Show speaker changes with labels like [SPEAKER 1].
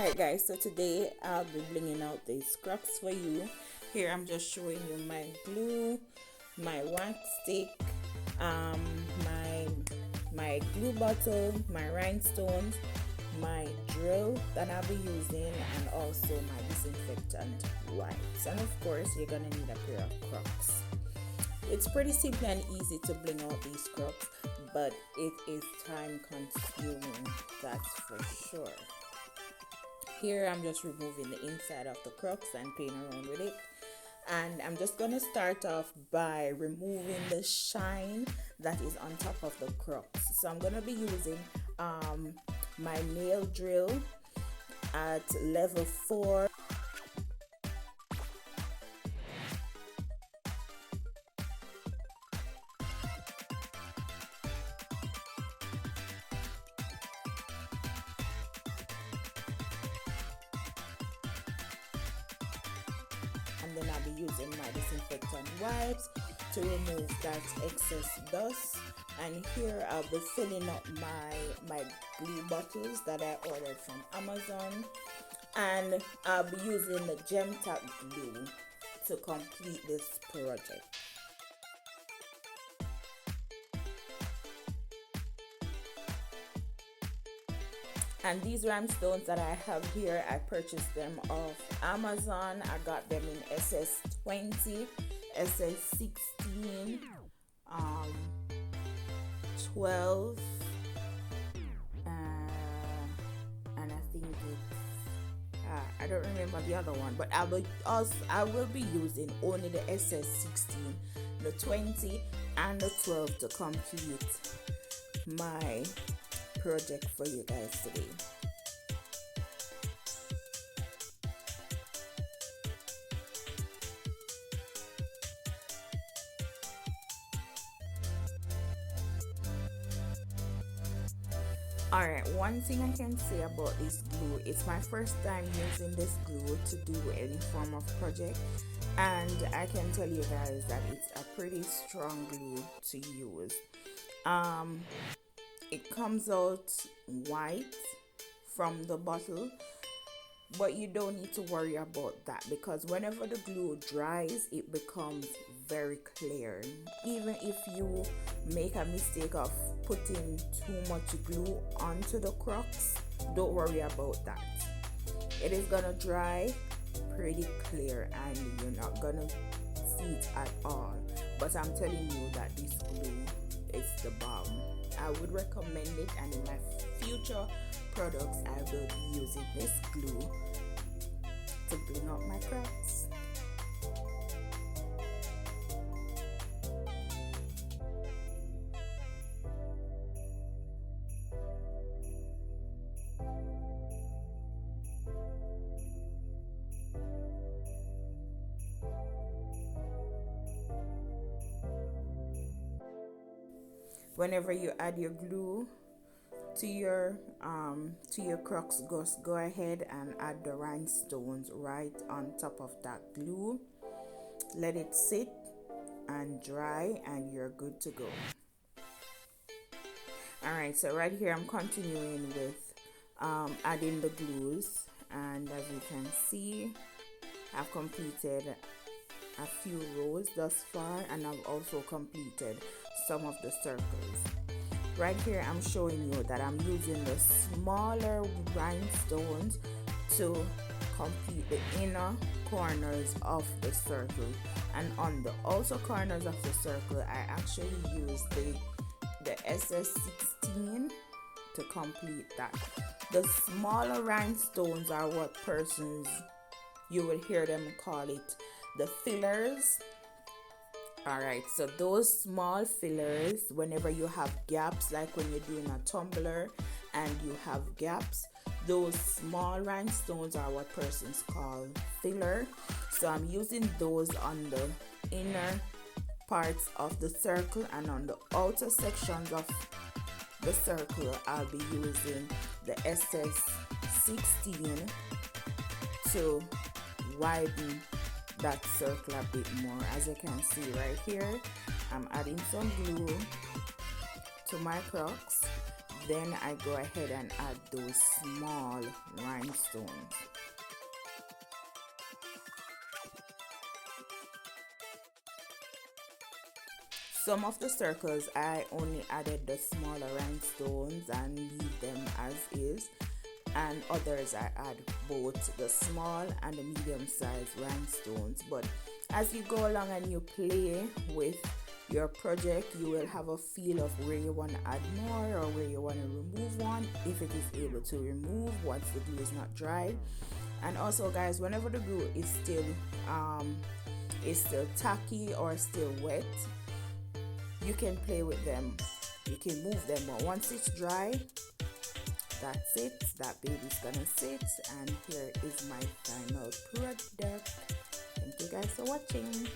[SPEAKER 1] Alright guys, so today I'll be blinging out these CROCS for you. Here I'm just showing you my glue, my wax stick, um, my glue bottle, my rhinestones, my drill that I'll be using, and also my disinfectant wipes. And of course you're gonna need a pair of CROCS. It's pretty simple and easy to bling out these CROCS, but it is time consuming, that's for sure. Here I'm just removing the inside of the CROCS and playing around with it, and I'm just gonna start off by removing the shine that is on top of the CROCS. So I'm gonna be using my nail drill at level 4. And then I'll be using my disinfectant wipes to remove that excess dust. And here I'll be filling up my glue bottles that I ordered from Amazon, and I'll be using the gem tack glue to complete this project. And these rhinestones that I have here, I purchased them off Amazon. I got them in SS20, SS16, 12, and I think it's I don't remember the other one, but I will be using only the SS16, the 20, and the 12 to complete my project for you guys today. Alright, one thing I can say about this glue, it's my first time using this glue to do any form of project, and I can tell you guys that it's a pretty strong glue to use. It comes out white from the bottle, but you don't need to worry about that, because whenever the glue dries it becomes very clear. Even if you make a mistake of putting too much glue onto the CROCS, don't worry about that. It is gonna dry pretty clear and you're not gonna see it at all. But I'm telling you that this glue is the bomb. I would recommend it, and in my future products I will be using this glue to bling out my CROCS. Whenever you add your glue to your CROCS, go ahead and add the rhinestones right on top of that glue. Let it sit and dry and you're good to go. Alright, so right here I'm continuing with adding the glues, and as you can see I've completed a few rows thus far, and I've also completed some of the circles. Right here I'm showing you that I'm using the smaller rhinestones to complete the inner corners of the circle, and on the outer corners of the circle I actually use the SS16 to complete that. The smaller rhinestones are what persons, you will hear them call it the fillers. Alright, so those small fillers, whenever you have gaps, like when you're doing a tumbler and you have gaps, those small rhinestones are what persons call filler. So I'm using those on the inner parts of the circle, and on the outer sections of the circle I'll be using the SS16 to widen that circle a bit more. As you can see right here, I'm adding some glue to my CROCS. Then I go ahead and add those small rhinestones. Some of the circles I only added the smaller rhinestones and leave them as is, and others I add both the small and the medium sized rhinestones. But as you go along and you play with your project, you will have a feel of where you want to add more or where you want to remove one, if it is able to remove once the glue is not dry. And also guys, whenever the glue is still tacky or still wet, you can play with them, you can move them, but once it's dry, that's it, that baby's gonna sit. And here is my final product. Thank you guys for watching.